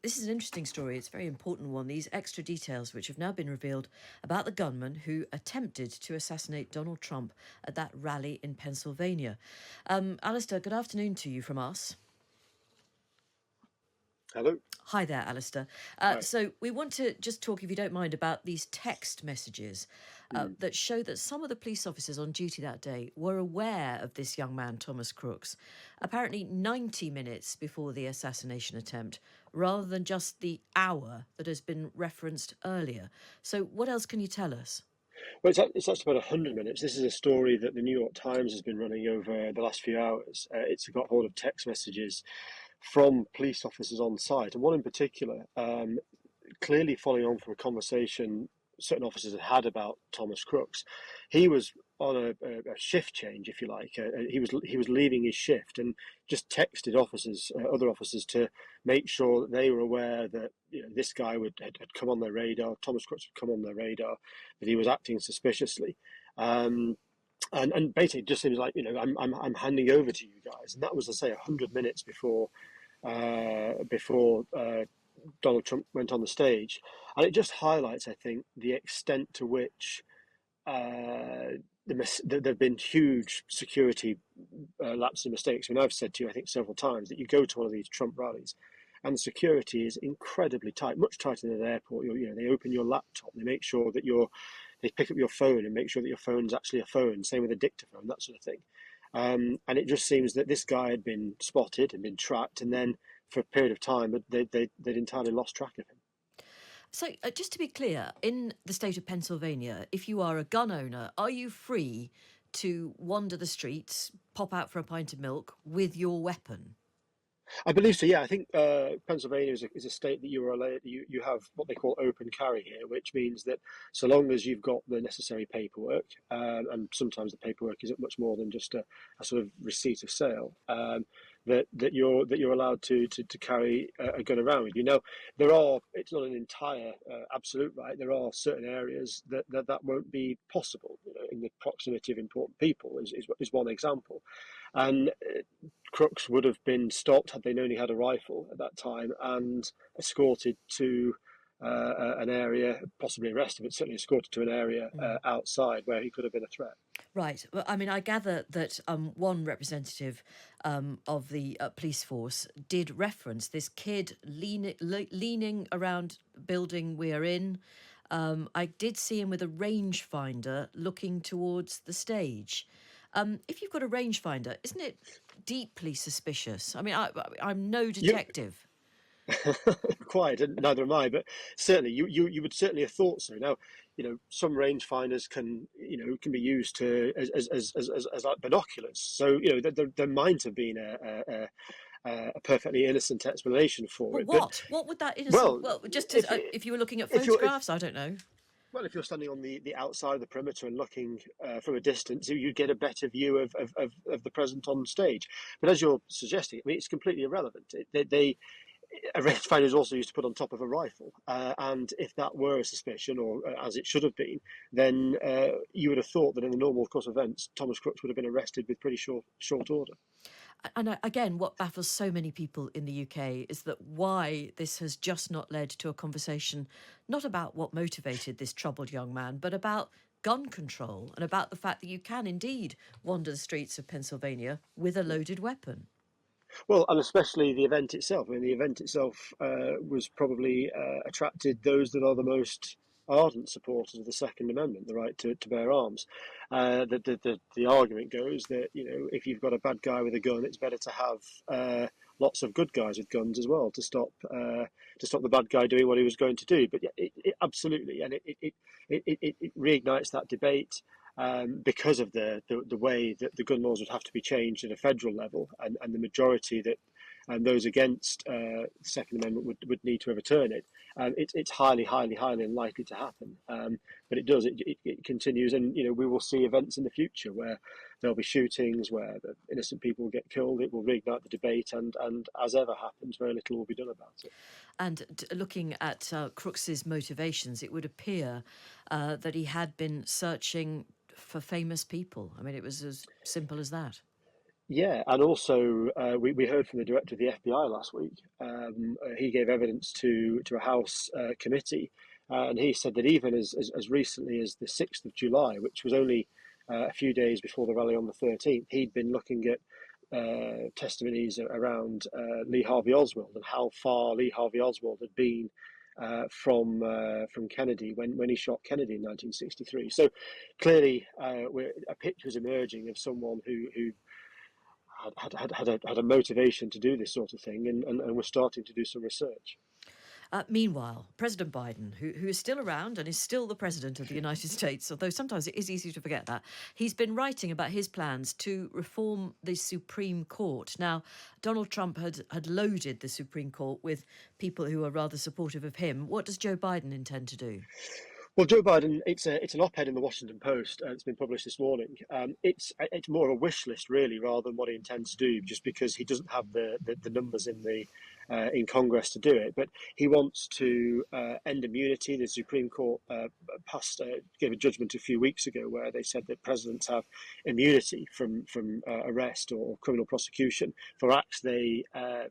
this is an interesting story. It's a very important one. These extra details which have now been revealed about the gunman who attempted to assassinate Donald Trump at that rally in Pennsylvania. Alistair, good afternoon to you from us. Hello. Hi there, Alistair. Hi. So we want to just talk, if you don't mind, about these text messages that show that some of the police officers on duty that day were aware of this young man, Thomas Crooks, apparently 90 minutes before the assassination attempt, rather than just the hour that has been referenced earlier. So what else can you tell us? Well, it's actually about 100 minutes. This is a story that the New York Times has been running over the last few hours. It's got hold of text messages from police officers on site, and one in particular, clearly following on from a conversation certain officers had about Thomas Crooks. He was on a shift change, if you like. He was leaving his shift and just texted other officers, to make sure that they were aware that this guy had come on their radar. Thomas Crooks had come on their radar, that he was acting suspiciously. And basically, it just seems like I'm handing over to you guys, and that was, I say, 100 minutes before Donald Trump went on the stage, and it just highlights, I think, the extent to which there have been huge security lapses and mistakes. I mean, I've said to you, I think, several times that you go to one of these Trump rallies, and the security is incredibly tight, much tighter than an airport. They open your laptop, they make sure that they pick up your phone and make sure that your phone's actually a phone. Same with a dictaphone, that sort of thing. And it just seems that this guy had been spotted and been tracked, and then for a period of time, they'd entirely lost track of him. So, just to be clear, in the state of Pennsylvania, if you are a gun owner, are you free to wander the streets, pop out for a pint of milk with your weapon? I believe so. Yeah, I think Pennsylvania is a state that you have what they call open carry here, which means that so long as you've got the necessary paperwork, and sometimes the paperwork isn't much more than just a sort of receipt of sale, that you're allowed to carry a gun around with you. Now, it's not an entire absolute right. There are certain areas that won't be possible. In the proximity of important people is one example, and Crooks would have been stopped had they known he had a rifle at that time and escorted to an area, possibly arrested, but certainly escorted to an area outside where he could have been a threat. Right. Well, I mean, I gather that one representative of the police force did reference this kid leaning around the building we are in. I did see him with a rangefinder looking towards the stage. If you've got a rangefinder, isn't it deeply suspicious? I mean, I'm no You, detective. Quite, and neither am I, but certainly you would certainly have thought so. Now, some rangefinders can be used as like binoculars. So there might have been a perfectly innocent explanation for Well, it, but what would that innocent? well, Well, just if if you were looking at if you're if photographs, I don't know. well, if you're standing on the outside of the perimeter and looking from a distance, you'd get a better view of the present on stage. But as you're suggesting, I mean, it's completely irrelevant. A rangefinder is also used to put on top of a rifle, and if that were a suspicion, or as it should have been, then you would have thought that in the normal course of events, Thomas Crooks would have been arrested with pretty short order. And again, what baffles so many people in the UK is that why this has just not led to a conversation, not about what motivated this troubled young man, but about gun control and about the fact that you can indeed wander the streets of Pennsylvania with a loaded weapon. Well, and especially the event itself. I mean, the event itself was probably attracted those that are the most ardent supporters of the Second Amendment, the right to bear arms. The argument goes that if you've got a bad guy with a gun, it's better to have lots of good guys with guns as well to stop the bad guy doing what he was going to do. But yeah, absolutely, and it reignites that debate. Because of the way that the gun laws would have to be changed at a federal level, and the majority that and those against the Second Amendment would need to overturn it. It's highly unlikely to happen. But it does. It continues, and we will see events in the future where there'll be shootings, where the innocent people will get killed. It will reignite the debate, and as ever happens, very little will be done about it. And looking at Crooks's motivations, it would appear that he had been searching for famous people. I mean, it was as simple as that. Yeah, and also we heard from the director of the FBI last week. He gave evidence to a House committee, and he said that even as recently as the 6th of July, which was only a few days before the rally on the 13th, he'd been looking at testimonies around Lee Harvey Oswald and how far Lee Harvey Oswald had been from Kennedy when he shot Kennedy in 1963. So clearly, a picture is emerging of someone who had a motivation to do this sort of thing, and we're starting to do some research. Meanwhile, President Biden, who is still around and is still the president of the United States, although sometimes it is easy to forget that, he's been writing about his plans to reform the Supreme Court. Now, Donald Trump had loaded the Supreme Court with people who are rather supportive of him. What does Joe Biden intend to do? Well, Joe Biden, it's an op-ed in the Washington Post. It's been published this morning. It's more a wish list, really, rather than what he intends to do, just because he doesn't have the numbers in Congress to do it. But he wants to end immunity. The Supreme Court gave a judgment a few weeks ago where they said that presidents have immunity from arrest or criminal prosecution for acts they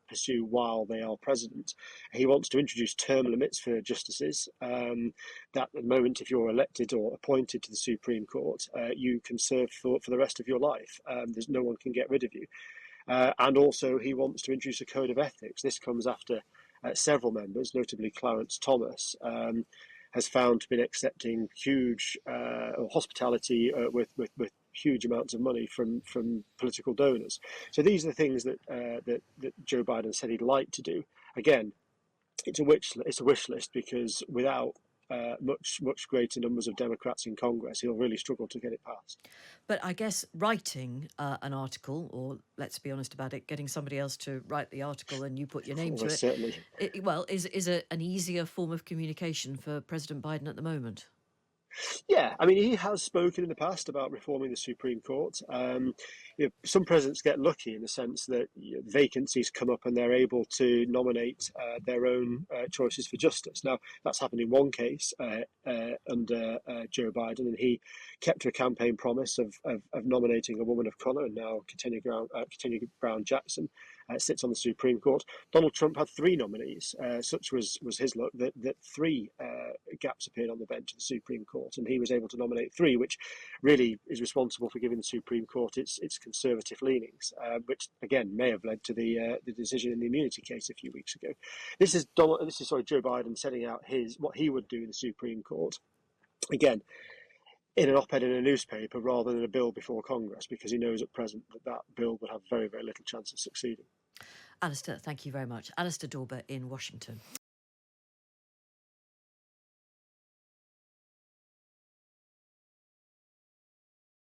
pursue while they are president. He wants to introduce term limits for justices. That at the moment, if you're elected or appointed to the Supreme Court, you can serve for the rest of your life. There's no one can get rid of you. And also, he wants to introduce a code of ethics. This comes after several members, notably Clarence Thomas, has found to be accepting huge hospitality with huge amounts of money from political donors. So these are the things that Joe Biden said he'd like to do. Again, it's a wish list because without much greater numbers of Democrats in Congress, he'll really struggle to get it passed. But I guess writing an article, or let's be honest about it, getting somebody else to write the article and you put your name to Almost it, certainly. is an easier form of communication for President Biden at the moment. Yeah, I mean, he has spoken in the past about reforming the Supreme Court. Some presidents get lucky in the sense that vacancies come up and they're able to nominate their own choices for justice. Now, that's happened in one case under Joe Biden, and he kept to a campaign promise of nominating a woman of colour, and now Ketanji Brown Jackson sits on the Supreme Court. Donald Trump had three nominees. Such was his luck that three gaps appeared on the bench of the Supreme Court, and he was able to nominate three, which really is responsible for giving the Supreme Court its conservative leanings, which again may have led to the decision in the immunity case a few weeks ago. This is Joe Biden setting out what he would do in the Supreme Court. Again, in an op-ed in a newspaper rather than a bill before Congress, because he knows at present that bill would have very, very little chance of succeeding. Alistair, thank you very much. Alistair Dawber in Washington.